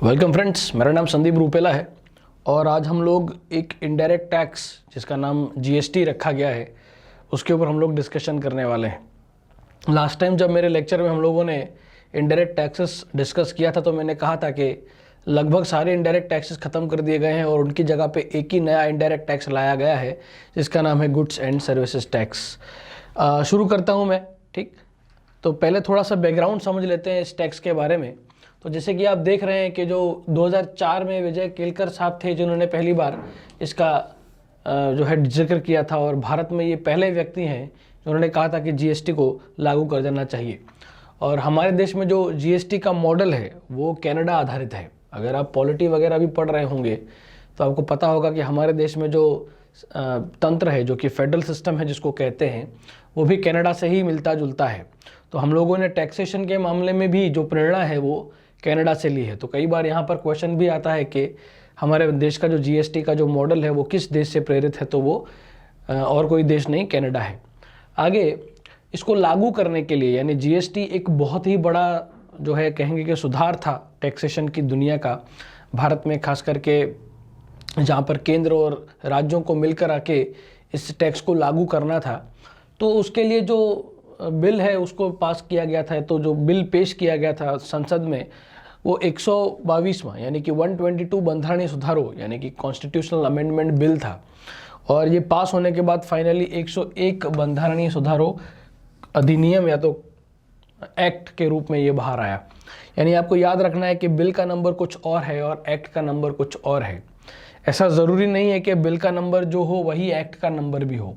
Welcome friends, मेरा नाम संदीप रूपेला है और आज हम लोग एक इनडायरेक्ट टैक्स जिसका नाम जीएसटी रखा गया है उसके ऊपर हम लोग डिस्कशन करने वाले हैं। लास्ट टाइम जब मेरे लेक्चर में हम लोगों ने इनडायरेक्ट टैक्सेस डिस्कस किया था तो मैंने कहा था कि लगभग सारे इनडायरेक्ट टैक्सेस ख़त्म कर दिए गए हैं और उनकी जगह पे एक ही नया इनडायरेक्ट टैक्स लाया गया है जिसका नाम है गुड्स एंड सर्विसेज टैक्स। शुरू करता हूँ मैं। ठीक, तो पहले थोड़ा सा बैकग्राउंड समझ लेते हैं इस टैक्स के बारे में। तो जैसे कि आप देख रहे हैं कि जो 2004 में विजय केलकर साहब थे जिन्होंने पहली बार इसका जो है जिक्र किया था और भारत में ये पहले व्यक्ति हैं जिन्होंने कहा था कि जीएसटी को लागू कर देना चाहिए। और हमारे देश में जो जीएसटी का मॉडल है वो कनाडा आधारित है। अगर आप पॉलिटी वगैरह भी पढ़ रहे होंगे तो आपको पता होगा कि हमारे देश में जो तंत्र है जो कि फेडरल सिस्टम है जिसको कहते हैं वो भी कनाडा से ही मिलता जुलता है। तो हम लोगों ने टैक्सेशन के मामले में भी जो प्रेरणा है वो कनाडा से ली है। तो कई बार यहाँ पर क्वेश्चन भी आता है कि हमारे देश का जो जीएसटी का जो मॉडल है वो किस देश से प्रेरित है, तो वो और कोई देश नहीं, कनाडा है। आगे इसको लागू करने के लिए यानी जीएसटी एक बहुत ही बड़ा जो है कहेंगे कि सुधार था टैक्सेशन की दुनिया का, भारत में खास करके जहाँ पर केंद्र और राज्यों को मिलकर आके इस टैक्स को लागू करना था। तो उसके लिए जो बिल है उसको पास किया गया था। तो जो बिल पेश किया गया था संसद में वो 122वां यानी कि 122 बंधारणीय सुधारों यानी कि कॉन्स्टिट्यूशनल अमेंडमेंट बिल था और ये पास होने के बाद फाइनली 101 बंधारणीय सुधारों अधिनियम या तो एक्ट के रूप में ये बाहर आया। यानी आपको याद रखना है कि बिल का नंबर कुछ और है और एक्ट का नंबर कुछ और है। ऐसा ज़रूरी नहीं है कि बिल का नंबर जो हो वही एक्ट का नंबर भी हो।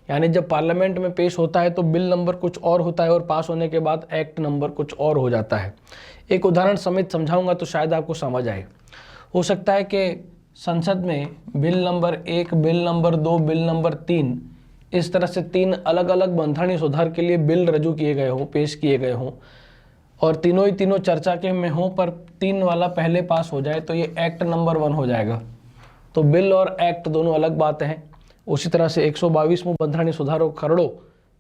यानी जब पार्लियामेंट में पेश होता है तो बिल नंबर कुछ और होता है और पास होने के बाद एक्ट नंबर कुछ और हो जाता है। एक उदाहरण समेत समझाऊंगा तो शायद आपको समझ आए। हो सकता है कि संसद में bill number 1, bill number 2, bill number 3 इस तरह से 3 अलग अलग बंधारणीय सुधार के लिए बिल रजू किए गए हों, पेश किए गए हों और तीनों चर्चा के में हों, पर 3 वाला पहले पास हो जाए तो ये एक्ट नंबर 1 हो जाएगा। तो बिल और एक्ट दोनों अलग बातें हैं। उसी तरह से 122वां बंधारणीय सुधारों खरड़ो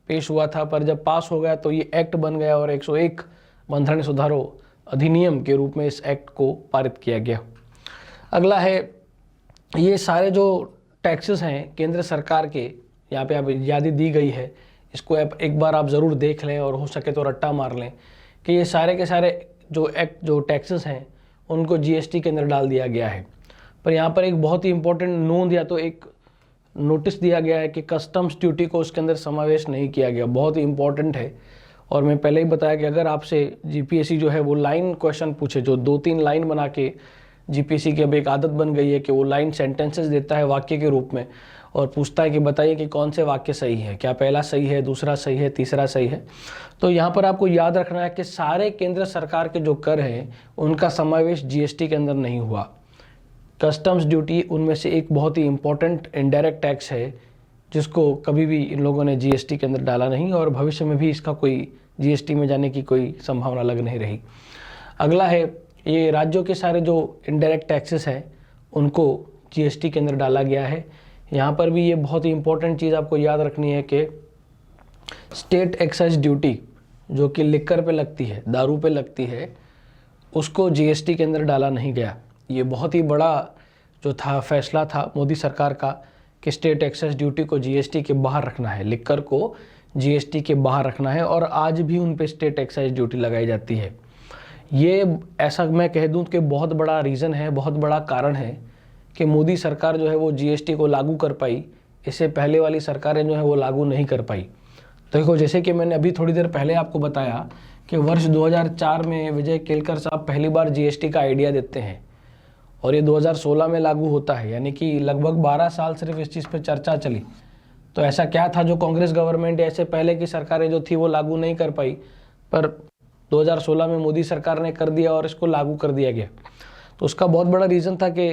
पेश हुआ था, पर जब पास हो गया तो ये एक्ट बन गया और 101 बंधारणीय सुधारों अधिनियम के रूप में इस एक्ट को पारित किया गया। अगला है ये सारे जो टैक्सेस हैं केंद्र सरकार के, यहाँ पे आप यादी दी गई है, इसको एक बार आप ज़रूर देख लें और हो सके तो रट्टा मार लें कि ये सारे के सारे जो टैक्सेस हैं उनको जीएसटी के अंदर डाल दिया गया है। पर यहाँ पर एक बहुत ही इंपॉर्टेंट नोंद या तो एक नोटिस दिया गया है कि कस्टम्स ड्यूटी को उसके अंदर समावेश नहीं किया गया। बहुत ही इंपॉर्टेंट है। और मैं पहले ही बताया कि अगर आपसे जीपीएससी जो है वो लाइन क्वेश्चन पूछे, जो 2-3 लाइन बना के जीपीएससी की अब एक आदत बन गई है कि वो लाइन सेंटेंसेस देता है वाक्य के रूप में और पूछता है कि बताइए कि कौन से वाक्य सही है, क्या पहला सही है, दूसरा सही है, तीसरा सही है। तो यहाँ पर आपको याद रखना है कि सारे केंद्र सरकार के जो कर हैं उनका समावेश जीएसटी के अंदर नहीं हुआ। कस्टम्स ड्यूटी उनमें से एक बहुत ही इंपॉर्टेंट इनडायरेक्ट टैक्स है जिसको कभी भी इन लोगों ने जीएसटी के अंदर डाला नहीं और भविष्य में भी इसका कोई जीएसटी में जाने की कोई संभावना लग नहीं रही। अगला है ये राज्यों के सारे जो इनडायरेक्ट टैक्सेस हैं उनको जीएसटी के अंदर डाला गया है। यहाँ पर भी ये बहुत ही इंपॉर्टेंट चीज़ आपको याद रखनी है कि स्टेट एक्साइज ड्यूटी जो कि लिकर पे लगती है, दारू पे लगती है, उसको जीएसटी के अंदर डाला नहीं गया। ये बहुत ही बड़ा जो था फैसला था मोदी सरकार का कि स्टेट एक्साइज ड्यूटी को जीएसटी के बाहर रखना है, लिकर को जीएसटी के बाहर रखना है और आज भी उन पे स्टेट एक्साइज ड्यूटी लगाई जाती है। ये ऐसा मैं कह दूं कि बहुत बड़ा रीज़न है, बहुत बड़ा कारण है कि मोदी सरकार जो है वो जीएसटी को लागू कर पाई। इससे पहले वाली सरकारें जो है वो लागू नहीं कर पाई। देखो जैसे कि मैंने अभी थोड़ी देर पहले आपको बताया कि वर्ष 2004 में विजय केलकर साहब पहली बार जीएसटी का आइडिया देते हैं और ये 2016 में लागू होता है। यानी कि लगभग 12 साल सिर्फ इस चीज़ पे चर्चा चली। तो ऐसा क्या था जो कांग्रेस गवर्नमेंट या ऐसे पहले की सरकारें जो थी वो लागू नहीं कर पाई, पर 2016 में मोदी सरकार ने कर दिया और इसको लागू कर दिया गया। तो उसका बहुत बड़ा रीज़न था कि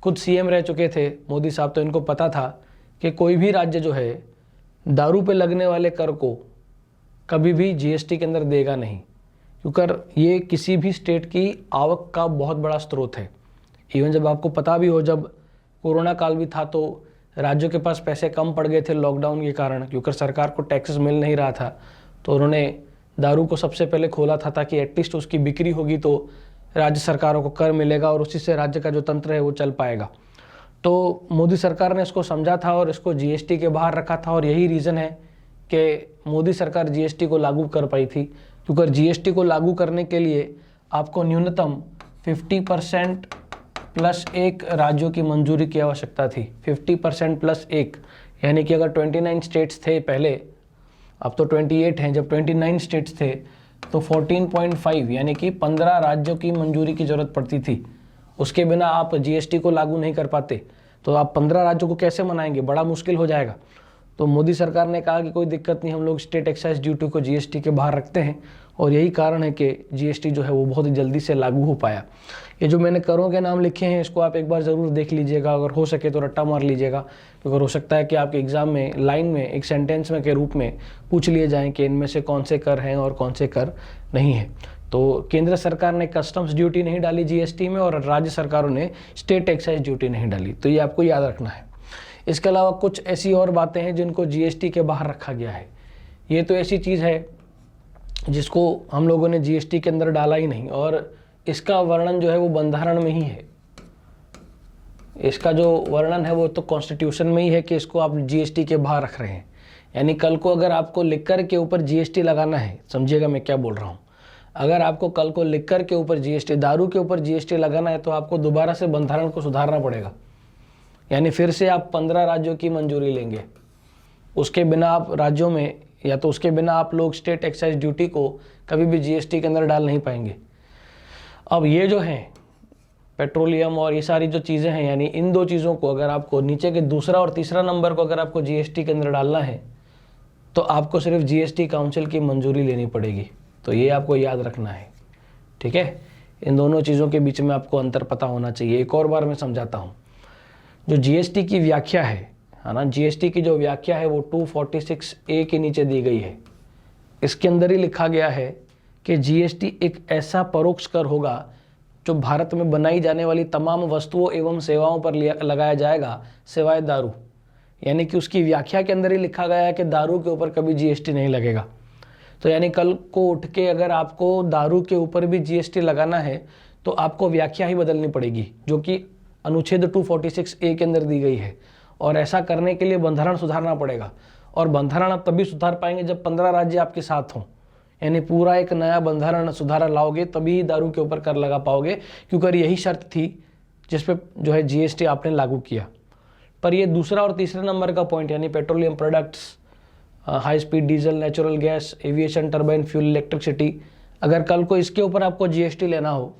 खुद सीएम रह चुके थे मोदी साहब, तो इनको पता था कि कोई भी राज्य जो है दारू पे लगने वाले कर को कभी भी जीएसटी के अंदर देगा नहीं, क्योंकि ये किसी भी स्टेट की आवक का बहुत बड़ा स्रोत है। इवन जब आपको पता भी हो, जब कोरोना काल भी था तो राज्यों के पास पैसे कम पड़ गए थे लॉकडाउन के कारण, क्योंकि सरकार को टैक्सेस मिल नहीं रहा था। तो उन्होंने दारू को सबसे पहले खोला था ताकि एटलीस्ट उसकी बिक्री होगी तो राज्य सरकारों को कर मिलेगा और उसी से राज्य का जो तंत्र है वो चल पाएगा। तो मोदी सरकार ने इसको समझा था और इसको जीएसटी के बाहर रखा था, और यही रीज़न है कि मोदी सरकार जीएसटी को लागू कर पाई थी, क्योंकि जीएसटी को लागू करने के लिए आपको न्यूनतम 50% प्लस 1 राज्यों की मंजूरी की आवश्यकता थी। 50% प्लस 1, यानी कि अगर 29 स्टेट्स थे पहले, अब तो 28 हैं, जब 29 स्टेट्स थे तो 14.5 यानी कि 15 राज्यों की मंजूरी की ज़रूरत पड़ती थी। उसके बिना आप जीएसटी को लागू नहीं कर पाते। तो आप 15 राज्यों को कैसे मनाएंगे, बड़ा मुश्किल हो जाएगा। तो मोदी सरकार ने कहा कि कोई दिक्कत नहीं, हम लोग स्टेट एक्साइज ड्यूटी को जीएसटी के बाहर रखते हैं, और यही कारण है कि जीएसटी जो है वो बहुत ही जल्दी से लागू हो पाया। ये जो मैंने करों के नाम लिखे हैं इसको आप एक बार ज़रूर देख लीजिएगा, अगर हो सके तो रट्टा मार लीजिएगा, क्योंकि हो सकता है कि आपके एग्ज़ाम में लाइन में एक सेंटेंस में के रूप में पूछ लिए जाएँ कि इनमें से कौन से कर हैं और कौन से कर नहीं हैं। तो केंद्र सरकार ने कस्टम्स ड्यूटी नहीं डाली जीएसटी में, और राज्य सरकारों ने स्टेट एक्साइज ड्यूटी नहीं डाली। तो ये आपको याद रखना है। इसके अलावा कुछ ऐसी और बातें हैं जिनको जीएसटी के बाहर रखा गया है। ये तो ऐसी चीज़ है जिसको हम लोगों ने जीएसटी के अंदर डाला ही नहीं, और इसका वर्णन जो है वो बंधारण में ही है। इसका जो वर्णन है वो तो कॉन्स्टिट्यूशन में ही है कि इसको आप जीएसटी के बाहर रख रहे हैं। यानी कल को अगर आपको लिकर के ऊपर जीएसटी लगाना है, समझिएगा मैं क्या बोल रहा हूँ, अगर आपको कल को लिकर के ऊपर जीएसटी, दारू के ऊपर जीएसटी लगाना है, तो आपको दोबारा से बंधारण को सुधारना पड़ेगा। यानी फिर से आप 15 राज्यों की मंजूरी लेंगे। उसके बिना आप राज्यों में, या तो उसके बिना आप लोग स्टेट एक्साइज ड्यूटी को कभी भी जीएसटी के अंदर डाल नहीं पाएंगे। अब ये जो है पेट्रोलियम और ये सारी जो चीज़ें हैं, यानी इन दो चीज़ों को अगर आपको नीचे के दूसरा और तीसरा नंबर को अगर आपको जीएसटी के अंदर डालना है तो आपको सिर्फ जीएसटी काउंसिल की मंजूरी लेनी पड़ेगी। तो ये आपको याद रखना है, ठीक है। इन दोनों चीज़ों के बीच में आपको अंतर पता होना चाहिए। एक और बार मैं समझाता हूँ। जो जीएसटी की व्याख्या है ना, जीएसटी की जो व्याख्या है वो 246A के नीचे दी गई है। इसके अंदर ही लिखा गया है कि जीएसटी एक ऐसा परोक्ष कर होगा जो भारत में बनाई जाने वाली तमाम वस्तुओं एवं सेवाओं पर लगाया जाएगा, सिवाय दारू। यानी कि उसकी व्याख्या के अंदर ही लिखा गया है कि दारू के ऊपर कभी जीएसटी नहीं लगेगा। तो यानी कल को उठ के अगर आपको दारू के ऊपर भी जीएसटी लगाना है तो आपको व्याख्या ही बदलनी पड़ेगी, जो कि अनुच्छेद 246A के अंदर दी गई है। और ऐसा करने के लिए बंधारण सुधारना पड़ेगा, और बंधारण आप तभी सुधार पाएंगे जब 15 राज्य आपके साथ हों। यानी पूरा एक नया बंधारण सुधारा लाओगे तभी दारू के ऊपर कर लगा पाओगे, क्योंकि यही शर्त थी जिस पे जो है जीएसटी आपने लागू किया। पर ये दूसरा और तीसरे नंबर का पॉइंट, यानी petroleum products, high speed diesel, natural gas, aviation, turbine fuel, electricity, अगर कल को इसके ऊपर आपको जीएसटी लेना हो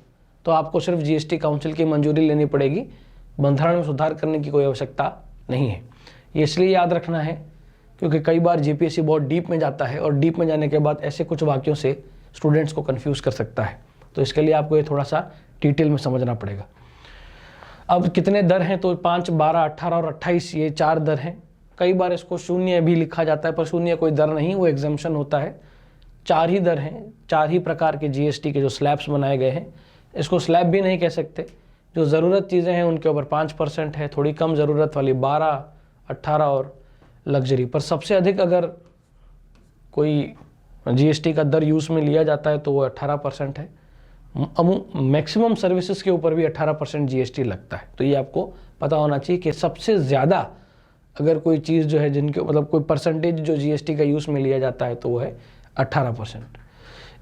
तो आपको सिर्फ जीएसटी काउंसिल की मंजूरी लेनी पड़ेगी। बंधारण में सुधार करने की कोई आवश्यकता नहीं है। ये इसलिए याद रखना है क्योंकि कई बार जीपीएससी बहुत डीप में जाता है, और डीप में जाने के बाद ऐसे कुछ वाक्यों से स्टूडेंट्स को कंफ्यूज कर सकता है। तो इसके लिए आपको ये थोड़ा सा डिटेल में समझना पड़ेगा। अब कितने दर हैं, तो 5, 12, 18 और 28 ये 4 दर हैं। कई बार इसको शून्य भी लिखा जाता है, पर शून्य कोई दर नहीं, वो एग्जाम्पशन होता है। 4 ही दर हैं, 4 ही प्रकार के जीएसटी के जो स्लैब्स बनाए गए हैं। इसको स्लैब भी नहीं कह सकते। जो ज़रूरत चीज़ें हैं उनके ऊपर 5% है, थोड़ी कम ज़रूरत वाली 12, 18 और लग्जरी पर सबसे अधिक अगर कोई जीएसटी का दर यूज़ में लिया जाता है तो वो 18% है। मैक्सिमम सर्विसेज के ऊपर भी 18% जीएसटी लगता है। तो ये आपको पता होना चाहिए कि सबसे ज़्यादा अगर कोई चीज़ जो है जिनके मतलब कोई परसेंटेज जो जीएसटी का यूज़ में लिया जाता है तो वो है 18%।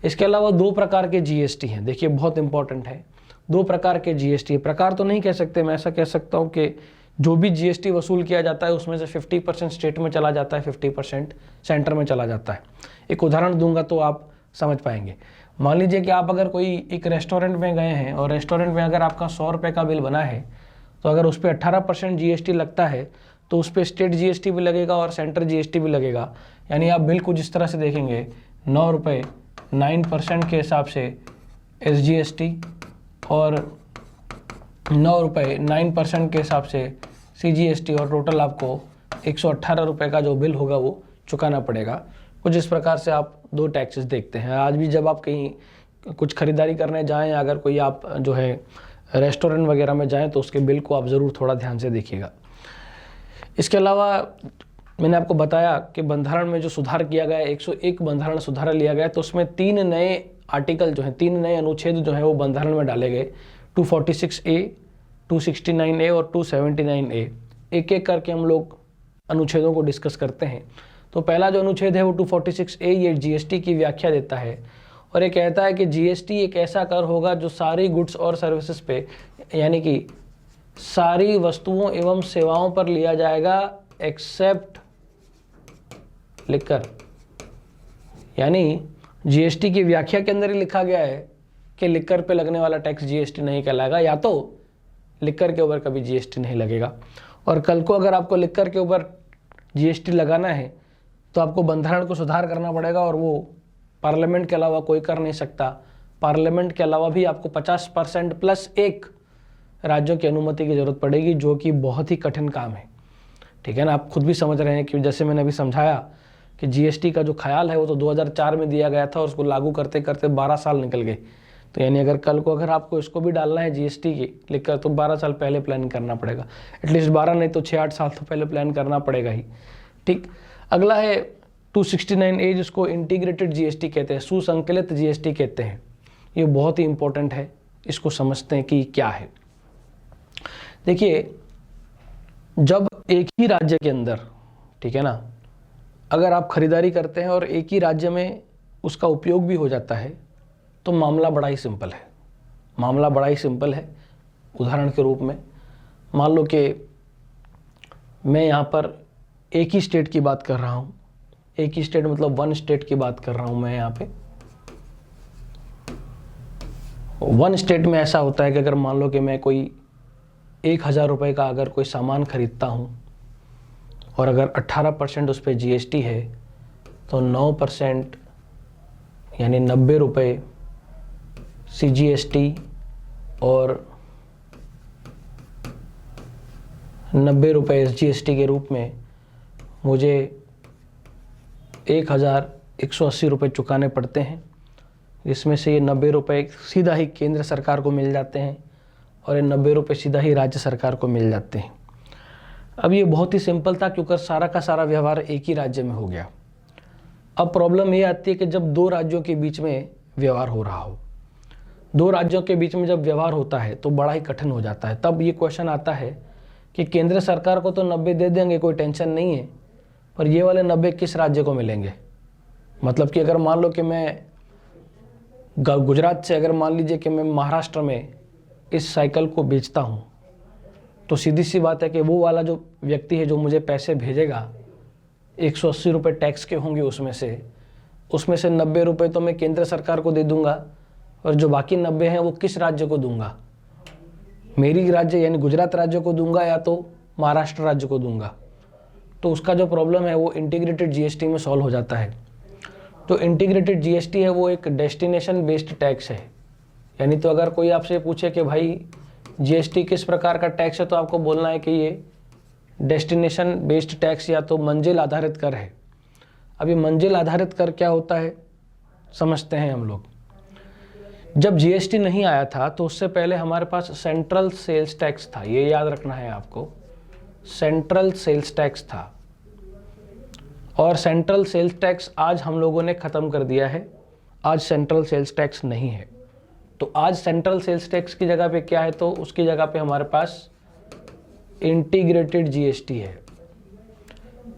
इसके अलावा 2 प्रकार के जीएसटी हैं। देखिए बहुत इंपॉर्टेंट है, 2 प्रकार के जीएसटी। प्रकार तो नहीं कह सकते, मैं ऐसा कह सकता हूँ कि जो भी जीएसटी वसूल किया जाता है उसमें से 50% स्टेट में चला जाता है, 50% सेंटर में चला जाता है। एक उदाहरण दूंगा तो आप समझ पाएंगे। मान लीजिए कि आप अगर कोई एक रेस्टोरेंट में गए हैं और रेस्टोरेंट में अगर आपका 100 रुपये का बिल बना है तो अगर उस पर 18% जीएसटी लगता है तो उस पर स्टेट जीएसटी भी लगेगा और सेंटर जीएसटी भी लगेगा। यानी आप बिल कुछ इस तरह से देखेंगे, 9 रुपये 9% के हिसाब से एसजीएसटी और 9 रुपये 9% के हिसाब से सीजीएसटी, और टोटल आपको 118 रुपये का जो बिल होगा वो चुकाना पड़ेगा। कुछ इस प्रकार से आप 2 टैक्सेस देखते हैं। आज भी जब आप कहीं कुछ खरीदारी करने जाएं, अगर कोई आप जो है रेस्टोरेंट वगैरह में जाएं तो उसके बिल को आप ज़रूर थोड़ा ध्यान से देखिएगा। इसके अलावा मैंने आपको बताया कि बंधारण में जो सुधार किया गया, 101 बंधारण सुधार लिया गया, तो उसमें 3 नए आर्टिकल जो है, 3 नए अनुच्छेद जो है वो बंधारण में डाले गए, 246A, 269A और 279A। एक एक करके हम लोग अनुच्छेदों को डिस्कस करते हैं। तो पहला जो अनुच्छेद है वो 246A, ये जीएसटी की व्याख्या देता है और ये कहता है कि जीएसटी एक ऐसा कर होगा जो सारी गुड्स और सर्विसेज पे, यानी कि सारी वस्तुओं एवं सेवाओं पर लिया जाएगा एक्सेप्ट लिकर। यानी जीएसटी की व्याख्या के अंदर ही लिखा गया है कि लिकर पे लगने वाला टैक्स जीएसटी नहीं कहलाएगा, या तो लिकर के ऊपर कभी जीएसटी नहीं लगेगा। और कल को अगर आपको लिकर के ऊपर जीएसटी लगाना है तो आपको बंधारण को सुधार करना पड़ेगा और वो पार्लियामेंट के अलावा कोई कर नहीं सकता। पार्लियामेंट के अलावा भी आपको 50% प्लस 1 राज्यों की अनुमति की जरूरत पड़ेगी, जो कि बहुत ही कठिन काम है। ठीक है ना, आप खुद भी समझ रहे हैं कि जैसे मैंने अभी समझाया कि जीएसटी का जो ख्याल है वो तो 2004 में दिया गया था और उसको लागू करते करते 12 साल निकल गए। तो यानी अगर कल को अगर आपको इसको भी डालना है जीएसटी की लिखकर, तो 12 साल पहले प्लान करना पड़ेगा। एटलीस्ट 12 नहीं तो 6-8 साल तो पहले प्लान करना पड़ेगा ही। ठीक, अगला है 269A, जिसको इंटीग्रेटेड जीएसटी कहते हैं, सुसंकलित जीएसटी कहते हैं। ये बहुत ही इंपॉर्टेंट है, इसको समझते हैं कि क्या है। देखिए, जब एक ही राज्य के अंदर, ठीक है ना, अगर आप खरीदारी करते हैं और एक ही राज्य में उसका उपयोग भी हो जाता है तो मामला बड़ा ही सिंपल है। मामला बड़ा ही सिंपल है। उदाहरण के रूप में मान लो कि मैं यहाँ पर एक ही स्टेट की बात कर रहा हूँ, एक ही स्टेट मतलब 1 स्टेट की बात कर रहा हूँ मैं यहाँ पे। 1 स्टेट में ऐसा होता है कि अगर मान लो कि मैं कोई 1000 रुपये का अगर कोई सामान खरीदता हूँ और अगर 18% उस पर जीएसटी है तो 9% यानी 90 रुपये सीजीएसटी और 90 रुपये एसजीएसटी के रूप में मुझे 1180 रुपये चुकाने पड़ते हैं, जिसमें से ये 90 रुपये सीधा ही केंद्र सरकार को मिल जाते हैं और ये 90 रुपये सीधा ही राज्य सरकार को मिल जाते हैं। अब ये बहुत ही सिंपल था क्योंकि सारा का सारा व्यवहार एक ही राज्य में हो गया। अब प्रॉब्लम ये आती है कि जब 2 राज्यों के बीच में व्यवहार हो रहा हो, 2 राज्यों के बीच में जब व्यवहार होता है तो बड़ा ही कठिन हो जाता है। तब ये क्वेश्चन आता है कि केंद्र सरकार को तो 90 दे देंगे, कोई टेंशन नहीं है, पर ये वाले 90 किस राज्य को मिलेंगे। मतलब कि अगर मान लो कि मैं गुजरात से, अगर मान लीजिए कि मैं महाराष्ट्र में इस साइकिल को बेचता हूँ, तो सीधी सी बात है कि वो वाला जो व्यक्ति है जो मुझे पैसे भेजेगा, 180 रुपये टैक्स के होंगे उसमें से 90 रुपये तो मैं केंद्र सरकार को दे दूंगा और जो बाकी 90 हैं वो किस राज्य को दूंगा, मेरी राज्य यानी गुजरात राज्य को दूंगा या तो महाराष्ट्र राज्य को दूंगा। तो उसका जो प्रॉब्लम है वो इंटीग्रेटेड जीएसटी में सॉल्व हो जाता है। तो इंटीग्रेटेड जीएसटी है वो एक डेस्टिनेशन बेस्ड टैक्स है। यानी तो अगर कोई आपसे पूछे कि भाई जीएसटी किस प्रकार का टैक्स है, तो आपको बोलना है कि ये डेस्टिनेशन बेस्ड टैक्स या तो मंजिल आधारित कर है। अभी मंजिल आधारित कर क्या होता है समझते हैं हम लोग। जब जीएसटी नहीं आया था तो उससे पहले हमारे पास सेंट्रल सेल्स टैक्स था, ये याद रखना है आपको, सेंट्रल सेल्स टैक्स था। और सेंट्रल सेल्स टैक्स आज हम लोगों ने ख़त्म कर दिया है, आज सेंट्रल सेल्स टैक्स नहीं है। तो आज सेंट्रल सेल्स टैक्स की जगह पे क्या है, तो उसकी जगह पे हमारे पास इंटीग्रेटेड जीएसटी है।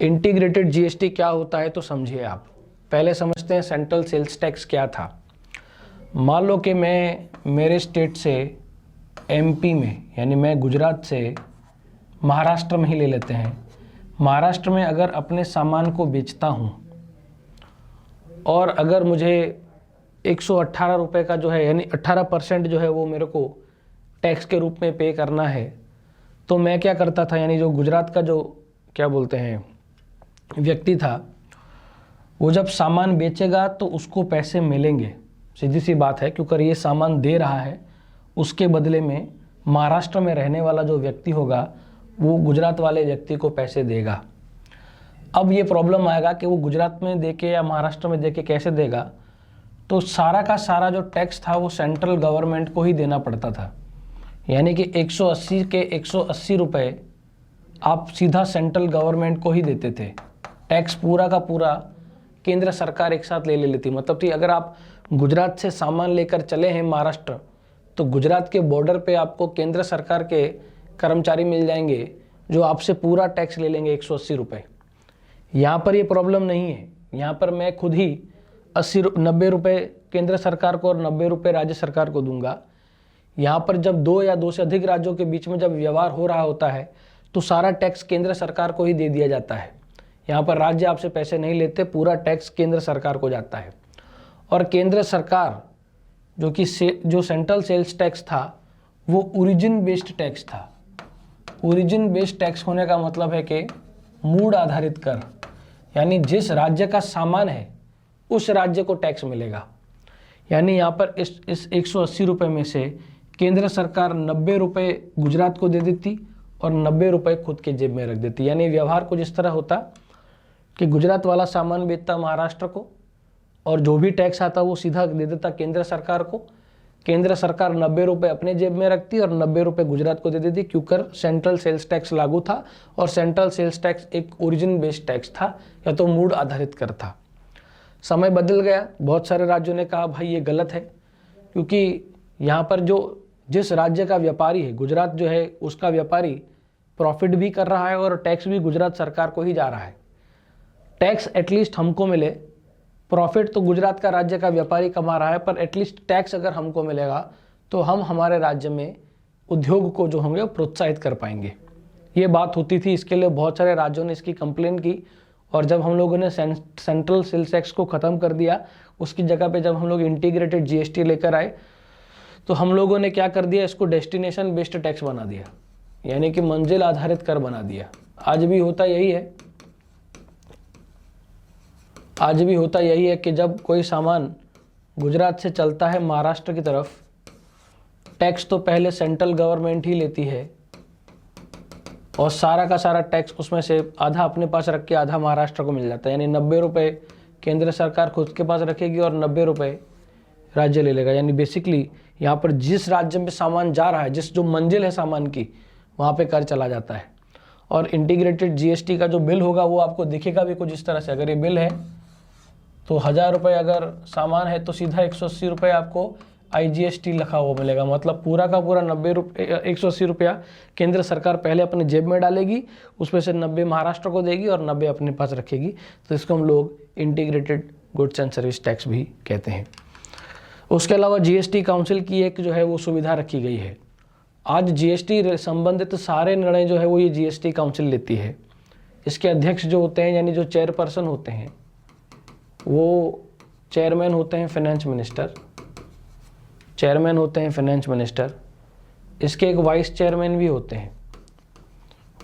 इंटीग्रेटेड जीएसटी क्या होता है तो समझिए आप। पहले समझते हैं सेंट्रल सेल्स टैक्स क्या था। मान लो कि मैं मेरे स्टेट से एमपी में, यानी मैं गुजरात से महाराष्ट्र में ही ले लेते हैं, महाराष्ट्र में अगर अपने सामान को बेचता हूँ और अगर मुझे 118 रुपये का जो है यानी 18% जो है वो मेरे को टैक्स के रूप में पे करना है, तो मैं क्या करता था, यानी जो गुजरात का जो क्या बोलते हैं व्यक्ति था, वो जब सामान बेचेगा तो उसको पैसे मिलेंगे, सीधी सी बात है, क्योंकि ये सामान दे रहा है, उसके बदले में महाराष्ट्र में रहने वाला जो व्यक्ति होगा वो गुजरात वाले व्यक्ति को पैसे देगा। अब ये प्रॉब्लम आएगा कि वो गुजरात में देके या महाराष्ट्र में देके कैसे देगा, तो सारा का सारा जो टैक्स था वो सेंट्रल गवर्नमेंट को ही देना पड़ता था। यानी कि 180 के 180 रुपये आप सीधा सेंट्रल गवर्नमेंट को ही देते थे। टैक्स पूरा का पूरा केंद्र सरकार एक साथ ले लेती। मतलब कि अगर आप गुजरात से सामान लेकर चले हैं महाराष्ट्र, तो गुजरात के बॉर्डर पे आपको केंद्र सरकार के कर्मचारी मिल जाएंगे जो आपसे पूरा टैक्स ले लेंगे 180 रुपये। यहाँ पर ये प्रॉब्लम नहीं है। यहाँ पर मैं खुद ही 90 रुपये केंद्र सरकार को और 90 रुपये राज्य सरकार को दूंगा। यहाँ पर जब 2 या 2 से अधिक राज्यों के बीच में जब व्यवहार हो रहा होता है तो सारा टैक्स केंद्र सरकार को ही दे दिया जाता है। यहाँ पर राज्य आपसे पैसे नहीं लेते, पूरा टैक्स केंद्र सरकार को जाता है। और केंद्र सरकार जो सेंट्रल सेल्स टैक्स था वो ओरिजिन बेस्ड टैक्स था। ओरिजिन बेस्ड टैक्स होने का मतलब है कि मूड आधारित कर, यानी जिस राज्य का सामान है उस राज्य को टैक्स मिलेगा। यानी यहाँ पर इस 180 रुपये में से केंद्र सरकार 90 रुपये गुजरात को दे देती और 90 रुपये खुद के जेब में रख देती। यानी व्यवहार कुछ इस तरह होता कि गुजरात वाला सामान बेचता महाराष्ट्र को और जो भी टैक्स आता वो सीधा दे देता केंद्र सरकार को। केंद्र सरकार 90 रुपये अपने जेब में रखती और 90 रुपये गुजरात को दे देती, क्योंकि सेंट्रल सेल्स टैक्स लागू था और सेंट्रल सेल्स टैक्स एक ओरिजिन बेस्ड टैक्स था या तो मूड आधारित कर था। समय बदल गया, बहुत सारे राज्यों ने कहा भाई ये गलत है, क्योंकि यहाँ पर जिस राज्य का व्यापारी है, गुजरात जो है उसका व्यापारी प्रॉफिट भी कर रहा है और टैक्स भी गुजरात सरकार को ही जा रहा है। टैक्स एटलीस्ट हमको मिले, प्रॉफिट तो गुजरात का राज्य का व्यापारी कमा रहा है, पर एटलीस्ट टैक्स अगर हमको मिलेगा तो हम हमारे राज्य में उद्योग को जो होंगे वो प्रोत्साहित कर पाएंगे। ये बात होती थी, इसके लिए बहुत सारे राज्यों ने इसकी कंप्लेन की और जब हम लोगों ने सेंट्रल सेल्स टैक्स को ख़त्म कर दिया, उसकी जगह पे जब हम लोग इंटीग्रेटेड जीएसटी लेकर आए तो हम लोगों ने क्या कर दिया, इसको डेस्टिनेशन बेस्ड टैक्स बना दिया, यानी कि मंजिल आधारित कर बना दिया। आज भी होता यही है कि जब कोई सामान गुजरात से चलता है महाराष्ट्र की तरफ, टैक्स तो पहले सेंट्रल गवर्नमेंट ही लेती है और सारा का सारा टैक्स उसमें से आधा अपने पास रख के आधा महाराष्ट्र को मिल जाता है। यानी 90 रुपये केंद्र सरकार खुद के पास रखेगी और 90 रुपये राज्य ले लेगा। यानी बेसिकली यहाँ पर जिस राज्य में सामान जा रहा है, जो मंजिल है सामान की, वहाँ पे कर चला जाता है। और इंटीग्रेटेड जीएसटी का जो बिल होगा वो आपको दिखेगा भी कुछ इस तरह से। अगर ये बिल है तो 1000 रुपये अगर सामान है तो सीधा 180 रुपये आपको IGST लिखा हुआ मिलेगा। मतलब पूरा का पूरा 180 रुपया केंद्र सरकार पहले अपने जेब में डालेगी, उसमें से 90 महाराष्ट्र को देगी और 90 अपने पास रखेगी। तो इसको हम लोग integrated goods and service tax भी कहते हैं। उसके अलावा GST काउंसिल की एक जो है वो सुविधा रखी गई है। आज GST संबंधित सारे निर्णय जो है वो ये GST काउंसिल लेती है। इसके अध्यक्ष जो होते हैं, यानी जो चेयरपर्सन होते हैं, वो चेयरमैन होते हैं फाइनेंस मिनिस्टर। इसके एक वाइस चेयरमैन भी होते हैं।